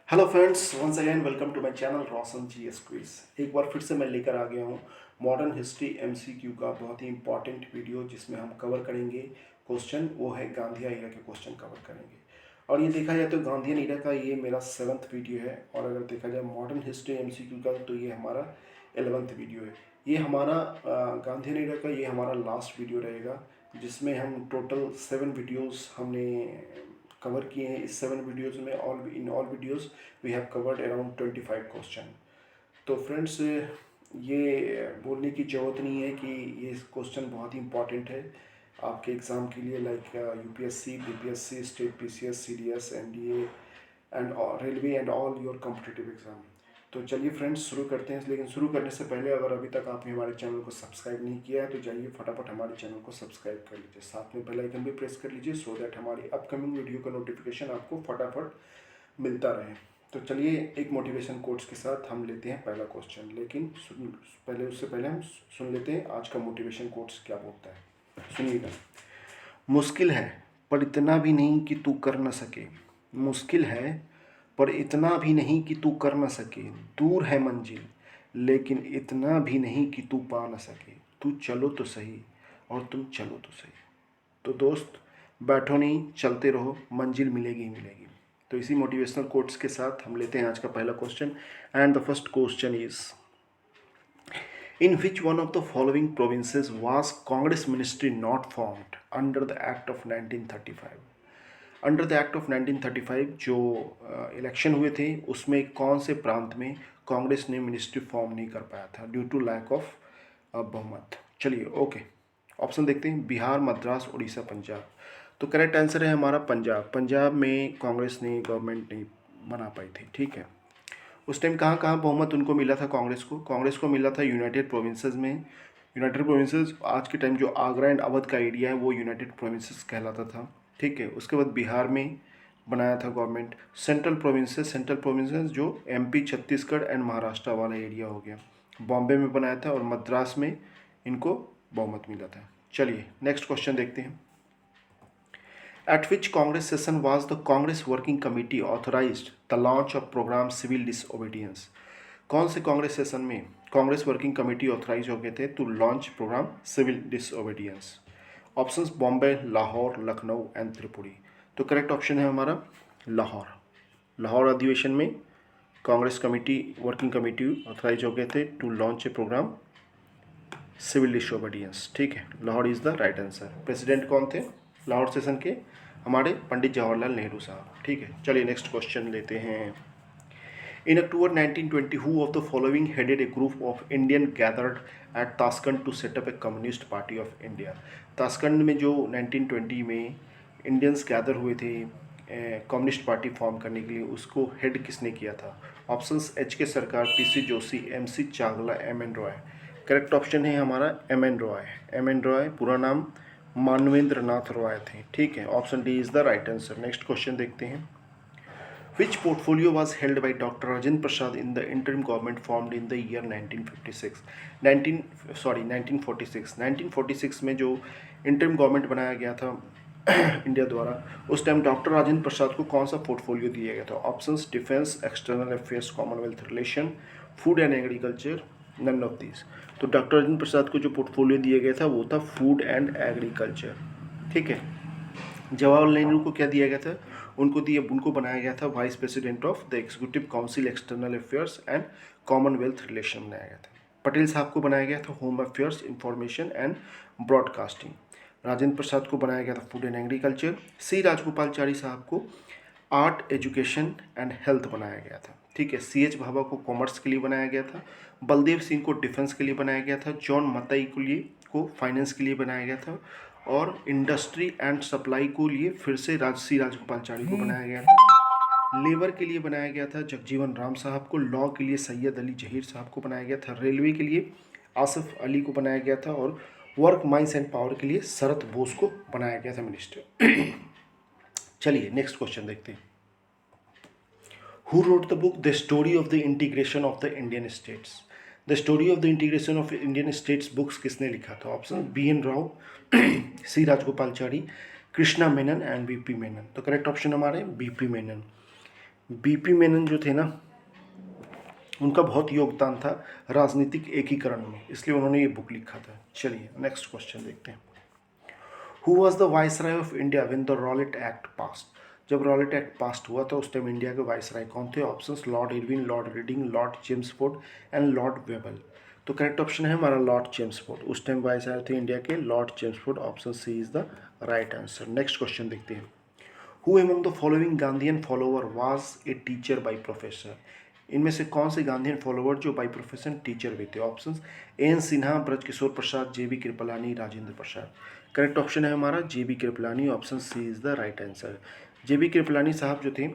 Hello friends, once again welcome to my channel Roshan G S quiz. एक बार फिर से मैं लेकर आ गया हूँ मॉडर्न हिस्ट्री एमसीक्यू का बहुत ही इंपॉर्टेंट वीडियो, जिसमें हम कवर करेंगे क्वेश्चन। वो है गांधी एरा के क्वेश्चन कवर करेंगे। और ये देखा जाए तो गांधी एरा का ये मेरा 7th वीडियो है, और अगर देखा जाए मॉडर्न हिस्ट्री एमसीक्यू का तो ये हमारा 11th वीडियो है। ये हमारा गांधी एरा का ये हमारा लास्ट वीडियो रहेगा, जिसमें हम टोटल 7 वीडियोस हमने कवर किए हैं। इस 7 वीडियोज़ में in all videos we have covered around 25 question. तो फ्रेंड्स, ये बोलने की ज़रूरत नहीं है कि ये क्वेश्चन बहुत ही इंपॉर्टेंट है आपके एग्ज़ाम के लिए, like UPSC, BPSC, state PCS, CDS, NDA and railway and all your competitive exam. तो चलिए फ्रेंड्स, शुरू करते हैं। लेकिन शुरू करने से पहले अगर अभी तक आपने हमारे चैनल को सब्सक्राइब नहीं किया है तो जाइए फटाफट हमारे चैनल को सब्सक्राइब कर लीजिए, साथ में बेल आइकन भी प्रेस कर लीजिए, सो दैट हमारी अपकमिंग वीडियो का नोटिफिकेशन आपको फटाफट मिलता रहे। तो चलिए, एक मोटिवेशन कोट्स के साथ हम लेते हैं पहला क्वेश्चन। लेकिन उससे पहले हम सुन लेते हैं आज का मोटिवेशन कोट्स क्या बोलता है। सुनिएगा। मुश्किल है पर इतना भी नहीं कि तू कर न सके। मुश्किल है पर इतना भी नहीं कि तू कर न सके। दूर है मंजिल लेकिन इतना भी नहीं कि तू पा न सके। तू चलो तो सही और तुम चलो तो सही। तो दोस्त, बैठो नहीं, चलते रहो, मंजिल मिलेगी ही मिलेगी। तो इसी मोटिवेशनल कोट्स के साथ हम लेते हैं आज का पहला question. And the first question is, in which one of the following provinces was Congress ministry not formed under the Act of 1935? Under the act of 1935 जो इलेक्शन हुए थे, उसमें कौन से प्रांत में कांग्रेस ने मिनिस्ट्री फॉर्म नहीं कर पाया था ड्यू टू लैक ऑफ बहुमत। चलिए, ओके, ऑप्शन देखते हैं। बिहार, मद्रास, उड़ीसा, पंजाब। तो करेक्ट आंसर है हमारा पंजाब। पंजाब में कांग्रेस ने गवर्नमेंट नहीं बना पाई थी। ठीक है। उस टाइम कहाँ कहाँ बहुमत उनको मिला था? कांग्रेस को मिला था यूनाइटेड प्रोविंसेस में। यूनाइटेड प्रोविंसेस आज के टाइम जो आगरा एंड अवध का एरिया है वो यूनाइटेड प्रोविंसेस कहलाता था। ठीक है। उसके बाद बिहार में बनाया था गवर्नमेंट। सेंट्रल प्रोविंसेस जो एमपी, छत्तीसगढ़ एंड महाराष्ट्र वाला एरिया हो गया, बॉम्बे में बनाया था, और मद्रास में इनको बहुमत मिला था। चलिए, नेक्स्ट क्वेश्चन देखते हैं। At which Congress session was the Congress Working Committee authorized the launch of program Civil Disobedience? कौन से कांग्रेस सेशन में कांग्रेस वर्किंग कमेटी ऑथराइज हो गए थे to launch programme civil disobedience? Options Bombay, Lahore, Lucknow and Tripuri. तो करेक्ट ऑप्शन है हमारा लाहौर। लाहौर अधिवेशन में Congress committee working committee authorise हो गए थे to launch a programme civil disobedience. ठीक है, Lahore is the right answer. President कौन थे लाहौर सेशन के? हमारे पंडित जवाहरलाल नेहरू साहब। ठीक है। चलिए, नेक्स्ट क्वेश्चन लेते हैं। In October 1920, who of the following headed a group of Indian gathered at Tashkent to set up a communist party of India? Tashkent में जो 1920 में इंडियंस गैदर हुए थे कम्युनिस्ट पार्टी फॉर्म करने के लिए, उसको हेड किसने किया था? Options H K Sarkar, PC Joshi, MC Chawla, M N Roy. Correct option है हमारा M N Roy. M N Roy पूरा नाम मानवेंद्र नाथ रॉय थे। ठीक है, option D is the right answer. Next question देखते हैं। Which portfolio was held by Dr. Rajendra Prasad in the interim government formed in the year 1956? 1946 में जो इंटरिम गवर्नमेंट बनाया गया था इंडिया द्वारा, उस टाइम डॉक्टर राजेंद्र प्रसाद को कौन सा पोर्टफोलियो दिया गया था? Options defence, external affairs, commonwealth relation, food and agriculture, none of this. तो डॉक्टर राजेंद्र प्रसाद को जो पोर्टफोलियो दिया गया था वो था फूड एंड एग्रीकल्चर। ठीक है। जवाहरलाल नेहरू को क्या दिया गया था? उनको बनाया गया था vice president of the executive council, external affairs and commonwealth relation बनाया गया था। पटेल साहब को बनाया गया था home affairs, information and broadcasting. Rajendra Prasad को बनाया गया था food and agriculture. C Rajagopalachari साहब को आर्ट, एजुकेशन एंड हेल्थ बनाया गया था। ठीक है। सी एच भाभा को कॉमर्स के लिए बनाया गया था। बलदेव सिंह को डिफेंस के लिए बनाया गया था। जॉन मताई को फाइनेंस के लिए बनाया गया था। और इंडस्ट्री एंड सप्लाई को लिए फिर से सी राजगोपालचारी को बनाया गया था। लेबर के लिए बनाया गया था जगजीवन राम साहब को। लॉ के लिए सैयद अली जहीर साहब को बनाया गया था। रेलवे के लिए आसिफ अली को बनाया गया था। और वर्क, माइंस एंड पावर के लिए शरद बोस को बनाया गया था मिनिस्टर। चलिए, नेक्स्ट क्वेश्चन देखते हैं। Who wrote the book The Story of the Integration of the Indian States? The story of the integration of Indian states books किसने लिखा था? Option B N Rao, C Rajagopalachari, Krishna Menon and B P Menon. तो correct option हमारे B P Menon. BP Menon जो थे ना, उनका बहुत योगदान था राजनीतिक एकीकरण में, इसलिए उन्होंने ये बुक लिखा था। चलिए नेक्स्ट क्वेश्चन देखते हैं। Who was the viceroy of India when the Rowlatt act passed? जब रॉलेट एक्ट पास्ट हुआ था उस टाइम इंडिया के वाइसराय कौन थे? Options Lord Irwin, Lord Reading, Lord Chelmsford and Lord Wavell. तो करेक्ट ऑप्शन है हमारा लॉर्ड चेम्सफोर्ड। उस टाइम वाइसराय थे इंडिया के Lord Chelmsford. Option C is the right answer. Next question देखते हैं। Who among the following Gandhian follower was a teacher by professor? इनमें से कौन से गांधीयन फॉलोवर जो बाई प्रोफेशन टीचर भी थे? Options N Sinha, Brajkishore Prasad, J B Kripalani, Rajendra Prasad. Correct option है हमारा J B Kripalani. Option C is the right answer. J B Kripalani साहब जो थे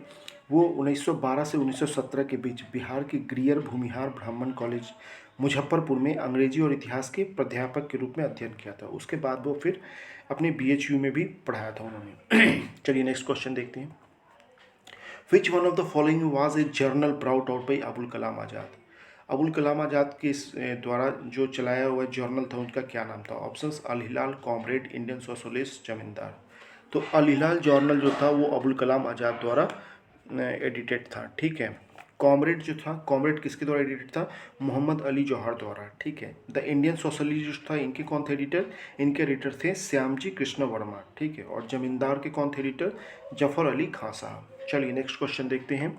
वो 1912 से 1917 के बीच बिहार के ग्रियर भूमिहार ब्राह्मण कॉलेज मुजफ्फरपुर में अंग्रेजी और इतिहास के प्राध्यापक के रूप में अध्ययन किया था। उसके बाद वो फिर अपने BHU में भी पढ़ाया था उन्होंने। चलिए नेक्स्ट क्वेश्चन देखते हैं। Which one of the following was a journal brought out by Abul Kalam Azad? Abul Kalam Azad के द्वारा जो चलाया हुआ जर्नल था उनका क्या नाम था? ऑप्शंस अल हिलाल, कॉमरेड, इंडियन सोशलिस्ट, जमींदार। तो अल हिलाल जर्नल जो था वो अबुल कलाम आज़ाद द्वारा एडिटेड था, ठीक है। कॉमरेड जो था, कॉमरेड किसके द्वारा एडिटेड था? मोहम्मद अली जौहर द्वारा, ठीक है। द इंडियन सोशलिस्ट था, इनके कौन थे एडिटर? इनके एडिटर थे श्यामजी कृष्ण वर्मा, ठीक है। और जमींदार के कौन थे एडिटर? जफर अली खां साहब। चलिए नेक्स्ट क्वेश्चन देखते हैं।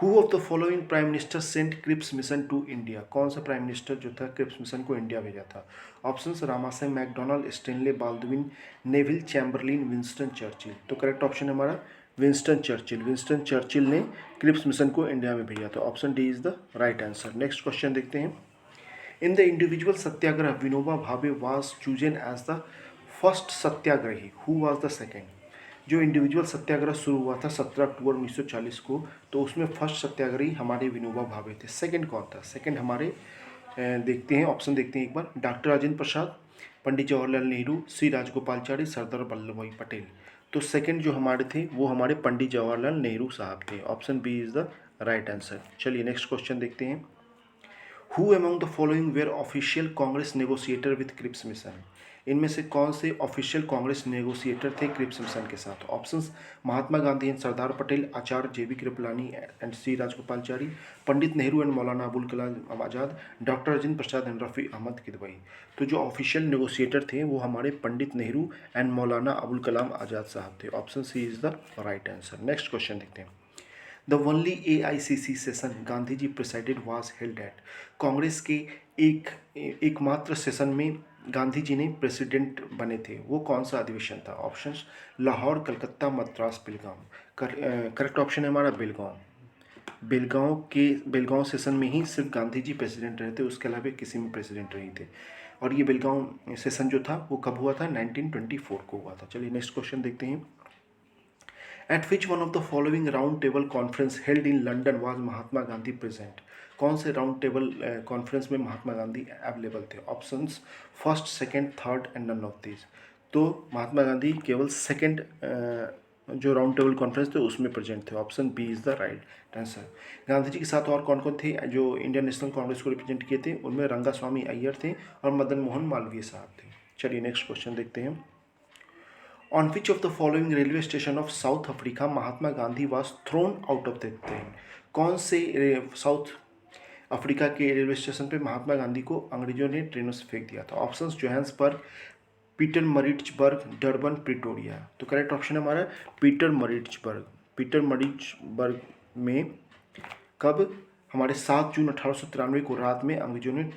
Who of the following prime minister sent Cripps mission to India? कौन सा प्राइम मिनिस्टर जो था क्रिप्स मिशन को इंडिया भेजा था? Options Ramsay MacDonald, Stanley Baldwin, Neville Chamberlain, Winston Churchill. तो करेक्ट ऑप्शन है हमारा विंस्टन चर्चिल। विंस्टन चर्चिल ने क्रिप्स मिशन को इंडिया में भेजा था। Option D is the right answer. Next question देखते हैं। In the individual satyagraha Vinoba Bhave was chosen as the first satyagrahi. Who was the second? जो इंडिविजुअल सत्याग्रह शुरू हुआ था 17 अक्टूबर 1940 को, तो उसमें फर्स्ट सत्याग्रही हमारे विनोबा भावे थे। सेकंड कौन था? सेकंड हमारे देखते हैं, ऑप्शन देखते हैं एक बार। डॉक्टर राजेंद्र प्रसाद, पंडित जवाहरलाल नेहरू, श्री राजगोपालचारी, सरदार वल्लभ भाई पटेल। तो सेकंड जो हमारे थे वो हमारे पंडित जवाहरलाल नेहरू साहब थे। Option B is the right answer. चलिए नेक्स्ट क्वेश्चन देखते हैं। Who among the following were official Congress negotiator with Cripps mission? इनमें से कौन से ऑफिशियल कांग्रेस नेगोशिएटर थे क्रिप्स मिशन के साथ? Options Mahatma Gandhi and Sardar Patel, Acharya JB Kripalani and C Rajagopalachari, Pandit Nehru and Maulana Abul Kalam Azad, doctor Rajendra Prasad and Rafi Ahmed Kidwai. तो जो ऑफिशियल नेगोशिएटर थे वो हमारे पंडित नेहरू एंड मौलाना अबुल कलाम आज़ाद साहब थे। Option C is the right answer. Next question देखते हैं। The only AICC session Gandhi ji presided was held at? Congress के एकमात्र सेशन में गांधी जी ने प्रेसिडेंट बने थे, वो कौन सा अधिवेशन था? Options Lahore, Calcutta, Madras, Belgaum. Correct option है हमारा बेलगांव। बेलगांव सेशन में ही सिर्फ गांधी जी प्रेसिडेंट रहे थे, उसके अलावा किसी में प्रेसिडेंट नहीं थे। और ये बेलगांव सेशन जो था वो कब हुआ था? 1924 को हुआ था। चलिए नेक्स्ट क्वेश्चन देखते हैं। At which one of the following round table conference held in London was Mahatma Gandhi present? कौन से राउंड टेबल कॉन्फ्रेंस में महात्मा गांधी अवेलेबल थे? Options first, second, third and none of this. तो महात्मा गांधी केवल सेकंड जो राउंड टेबल कॉन्फ्रेंस थे उसमें प्रेजेंट थे। Option B is the right answer. Gandhi ji के साथ और कौन कौन थे जो इंडियन नेशनल कांग्रेस को रिप्रेजेंट किए थे? उनमें रंगास्वामी अय्यर थे और मदन मोहन मालवीय साहब थे। चलिए नेक्स्ट क्वेश्चन देखते हैं। On which of the following railway station of South Africa Mahatma Gandhi was thrown out of the train? कौन से साउथ अफ्रीका के रेलवे स्टेशन पे महात्मा गांधी को अंग्रेजों ने ट्रेनों से फेंक दिया था? Options Johannesburg, Pieter Maritzburg, Durban, Pretoria. तो करेक्ट ऑप्शन है हमारा पीटर मरिट्जबर्ग। पीटर मरिट्जबर्ग में कब? हमारे 7 जून 1893 को रात में अंग्रेजों ने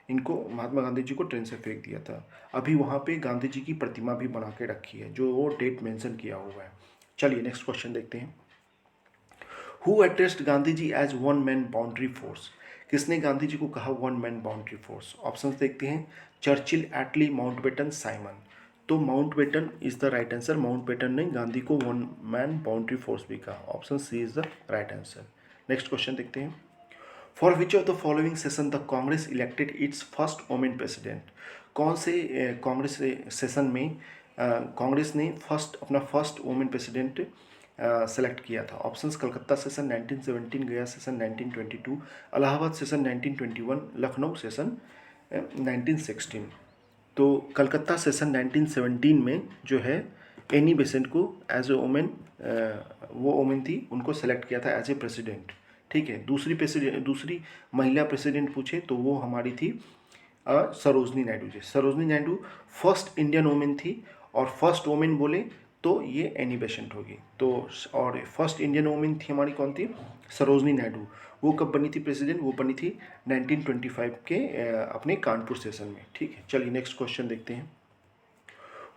इनको महात्मा गांधी जी को ट्रेन से फेंक दिया था। अभी वहाँ पे गांधी जी की प्रतिमा भी बना के रखी है, जो वो डेट मेंशन किया हुआ है। चलिए नेक्स्ट क्वेश्चन देखते हैं। Who addressed Gandhi ji as one man boundary force? किसने गांधी जी को कहा one man boundary force? Options देखते हैं। Churchill, Attlee, Mountbatten, Simon. तो Mountbatten is the right answer. Mountbatten ने गांधी को वन मैन बाउंड्री फोर्स भी कहा। Option C is the right answer. Next question देखते हैं। For which of the following session the Congress elected its first women president? कौन से Congress session में कांग्रेस ने अपना फर्स्ट वोमेन प्रेसिडेंट सेलेक्ट किया था? ऑप्शंस कलकत्ता सेशन 1917, गया session 1922, Allahabad session 1921, Lucknow session 1916। तो कलकत्ता सेशन 1917 में जो है एनी बेसेंट को एज ए वोमेन, वो वोमेन थी, उनको सेलेक्ट किया था एज ए प्रेसिडेंट। ठीक है, दूसरी महिला प्रेसिडेंट पूछे तो वो हमारी थी Sarojini Naidu ji. Sarojini Naidu first Indian women थी, और फर्स्ट वोमेन बोले तो ये एनी बेसेंट होगी। तो और फर्स्ट इंडियन वोमेन थी हमारी कौन थी? सरोजनी नायडू। वो कब बनी थी प्रेसिडेंट? वो बनी थी 1925 के अपने कानपुर सेशन में। ठीक है, चलिए नेक्स्ट क्वेश्चन देखते हैं।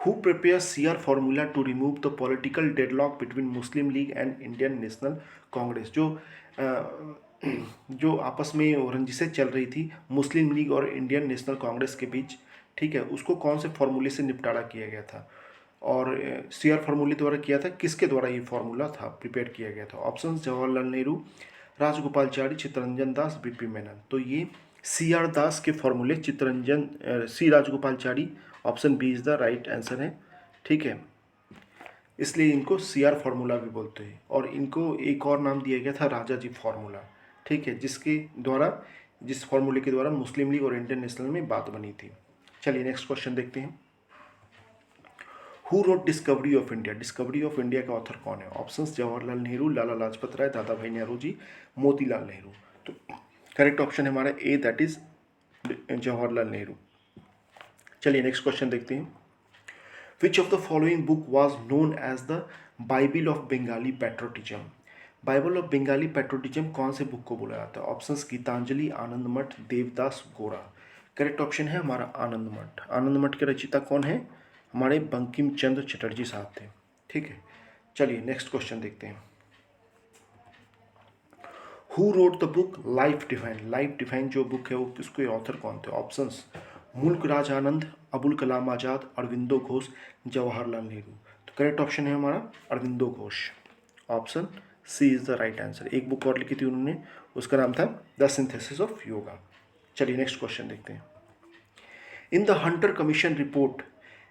Who prepares CR formula to remove the political deadlock between Muslim League and Indian National Congress? जो आपस में रंजिशें चल रही थी मुस्लिम लीग और इंडियन नेशनल कांग्रेस के बीच, ठीक है, उसको कौन से फॉर्मूले से निपटारा किया गया था? और CR फार्मूले द्वारा किया था, किसके द्वारा ये फार्मूला था प्रिपेयर किया गया था? Option: Jawaharlal Nehru, Rajagopalachari, Chittaranjan Das, BP Menon. तो ये CR दास के फॉर्मूले, C Rajagopalachari, option B is the right answer है। ठीक है, इसलिए इनको CR फार्मूला भी बोलते हैं। और इनको एक और नाम दिया गया था राजा जी फार्मूला। ठीक है, जिस फार्मूले के द्वारा मुस्लिम लीग और इंडियन नेशनल में बात बनी थी। चलिए नेक्स्ट क्वेश्चन देखते हैं। Who wrote discovery of India? Discovery of India का ऑथर कौन है? ऑप्शंस: जवाहरलाल नेहरू, लाला लाजपत राय, दादा भाई नेहरूजी, मोतीलाल नेहरू। तो करेक्ट ऑप्शन है हमारा A, that is Jawaharlal Nehru. चलिए नेक्स्ट क्वेश्चन देखते हैं। Which of the following book was known as the Bible of Bengali patriotism? Bible of Bengali patriotism कौन से बुक को बोला जाता है? ऑप्शंस: गीतांजलि, आनंद मठ, देवदास, गोरा। करेक्ट ऑप्शन है हमारा आनंद मठ। आनंद मठ के रचयिता कौन है? हमारे बंकिम चंद्र चटर्जी साहब थे। ठीक है, चलिए नेक्स्ट क्वेश्चन देखते हैं। Who wrote the book life define? Life define जो बुक है वो किसके ऑथर कौन थे? ऑप्शंस: मुल्क राज आनंद, अबुल कलाम आज़ाद, अरविंदो घोष, जवाहरलाल नेहरू। तो करेक्ट ऑप्शन है हमारा Aurobindo Ghosh. Option C is the right answer. एक बुक और लिखी थी उन्होंने, उसका नाम था द सिंथेसिस ऑफ योगा। चलिए नेक्स्ट क्वेश्चन देखते हैं। In the Hunter commission report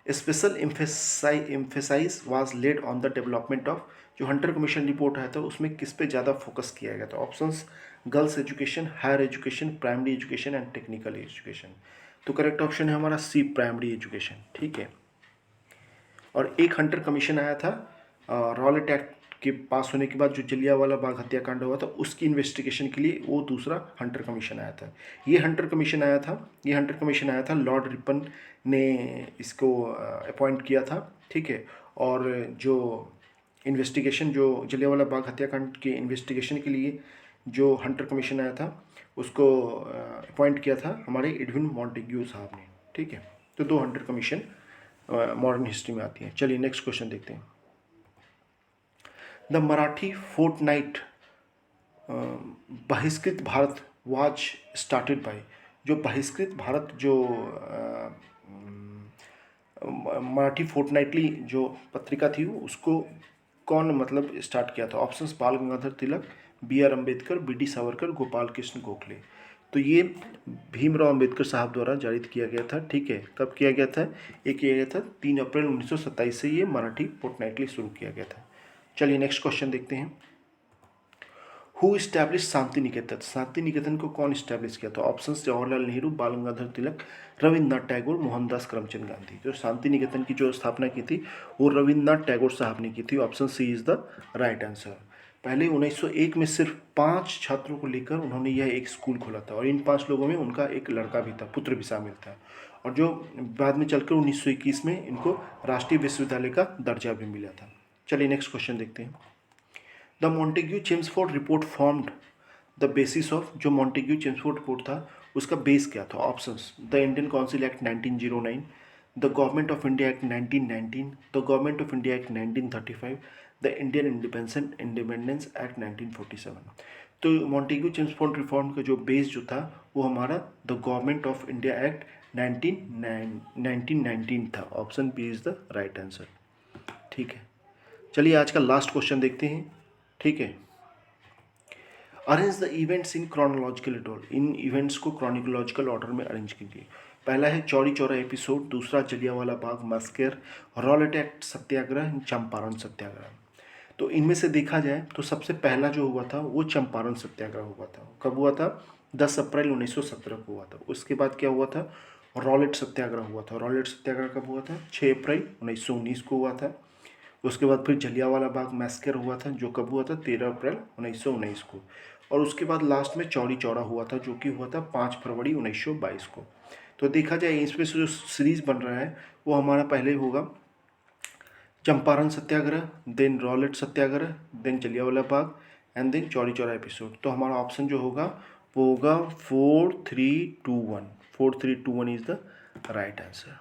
special emphasize was laid on the development of. जो हंटर कमीशन रिपोर्ट आया था उसमें किस पे ज़्यादा फोकस किया गया था? Options: girls education, higher education, primary education and technical education. तो करेक्ट ऑप्शन है हमारा सी, प्राइमरी एजुकेशन। ठीक है, और एक हंटर कमीशन आया था रॉलेट एक्ट के पास होने के बाद जो जलियांवाला बाग हत्याकांड हुआ था उसकी इन्वेस्टिगेशन के लिए वो दूसरा हंटर कमीशन आया था। ये हंटर कमीशन आया था लॉर्ड रिपन ने इसको अपॉइंट किया था। ठीक है, और जो इन्वेस्टिगेशन, जो जलियांवाला बाग हत्याकांड के इन्वेस्टिगेशन के लिए जो हंटर कमीशन आया था उसको अपॉइंट किया था हमारे एडविन मॉन्टेग्यू साहब ने। ठीक है, तो दो हंटर कमीशन मॉडर्न हिस्ट्री में आती हैं। चलिए नेक्स्ट क्वेश्चन देखते हैं। द मराठी फोर्टनाइट बहिष्कृत भारत वाज स्टार्टेड बाय। जो बहिष्कृत भारत जो मराठी फोर्टनाइटली जो पत्रिका थी उसको कौन मतलब स्टार्ट किया था? ऑप्शंस: बाल गंगाधर तिलक, BR अम्बेडकर, BD सावरकर, गोपाल कृष्ण गोखले। तो ये भीमराव अम्बेडकर साहब द्वारा जारी किया गया था। ठीक है, कब किया गया था? ये किया गया था 3 अप्रैल 1927 से ये मराठी फोर्टनाइटली शुरू किया गया था। चलिए नेक्स्ट क्वेश्चन देखते हैं। Who establish Shanti Niketan? शांति निकेतन को कौन इस्टेब्लिश किया था? ऑप्शंस: जवाहरलाल नेहरू, बाल गंगाधर तिलक, रविन्द्रनाथ टैगोर, मोहनदास करमचंद गांधी। जो शांति निकेतन की जो स्थापना की थी वो रविन्द्रनाथ टैगोर साहब ने की थी। Option C is the right answer. पहले 1901 में सिर्फ 5 छात्रों को लेकर उन्होंने यह एक स्कूल खोला था, और इन 5 लोगों में उनका एक लड़का भी था, पुत्र भी शामिल था, और जो बाद में चलकर 1921 में इनको राष्ट्रीय विश्वविद्यालय का दर्जा भी मिला था। चलिए नेक्स्ट क्वेश्चन देखते हैं। The Montagu Chelmsford report formed the basis of. जो मॉन्टेग्यू चेम्सफोर्ड रिपोर्ट था उसका बेस क्या था? Options: the Indian council act 1909, the government of India act 1919, the government of India act 1935, the Indian independence act 1947। तो Montagu Chelmsford reform का जो base जो था वो हमारा the government of India act 1919 था। Option B is the right answer. ठीक है, चलिए आज का लास्ट क्वेश्चन देखते हैं। ठीक है, arrange the events in chronological order. In events को क्रोनोलॉजिकल ऑर्डर में अरेंज कीजिए। पहला है चौरी चौरा एपिसोड, दूसरा Jallianwala Bagh massacre, Rowlatt act सत्याग्रह, चंपारण सत्याग्रह। तो इनमें से देखा जाए तो सबसे पहला जो हुआ था वो चंपारण सत्याग्रह हुआ था। कब हुआ था? 10 अप्रैल 1917 को हुआ था। उसके बाद क्या हुआ था? रॉलेट सत्याग्रह हुआ था। रॉलेट सत्याग्रह कब हुआ था? 6 अप्रैल 1919 को हुआ था। उसके बाद फिर जलियांवाला बाग मैसेकर हुआ था, जो कब हुआ था 13 अप्रैल 1919 को। और उसके बाद लास्ट में चौरी चौरा हुआ था, जो कि हुआ था 5 फरवरी 1922 को। तो देखा जाए इसमें से जो सीरीज़ बन रहा है वो हमारा पहले होगा Champaran satyagraha, then Rowlatt satyagraha, then Jallianwala Bagh and then Chauri Chaura episode. तो हमारा ऑप्शन जो होगा वो होगा 4321। 4321 इज़ द राइट आंसर।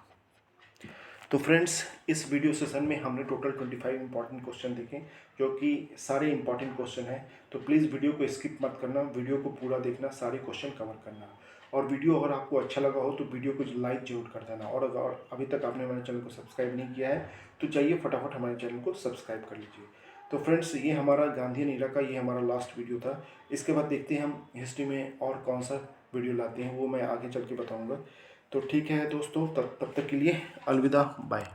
तो फ्रेंड्स, इस वीडियो सेशन में हमने टोटल 25 इंपॉर्टेंट क्वेश्चन देखे, जो कि सारे इंपॉर्टेंट क्वेश्चन हैं। तो प्लीज़ वीडियो को स्किप मत करना, वीडियो को पूरा देखना, सारे क्वेश्चन कवर करना। और वीडियो अगर आपको अच्छा लगा हो तो वीडियो को लाइक जरूर कर देना। और अगर अभी तक आपने हमारे चैनल को सब्सक्राइब नहीं किया है तो चाहिए फटाफट हमारे चैनल को सब्सक्राइब कर लीजिए। तो फ्रेंड्स, ये हमारा गांधी एरा का ये हमारा लास्ट वीडियो था। इसके बाद देखते हैं हम हिस्ट्री में और कौन सा वीडियो लाते हैं, वो मैं आगे चल के बताऊँगा। तो ठीक है दोस्तों, तब तक के लिए अलविदा, बाय।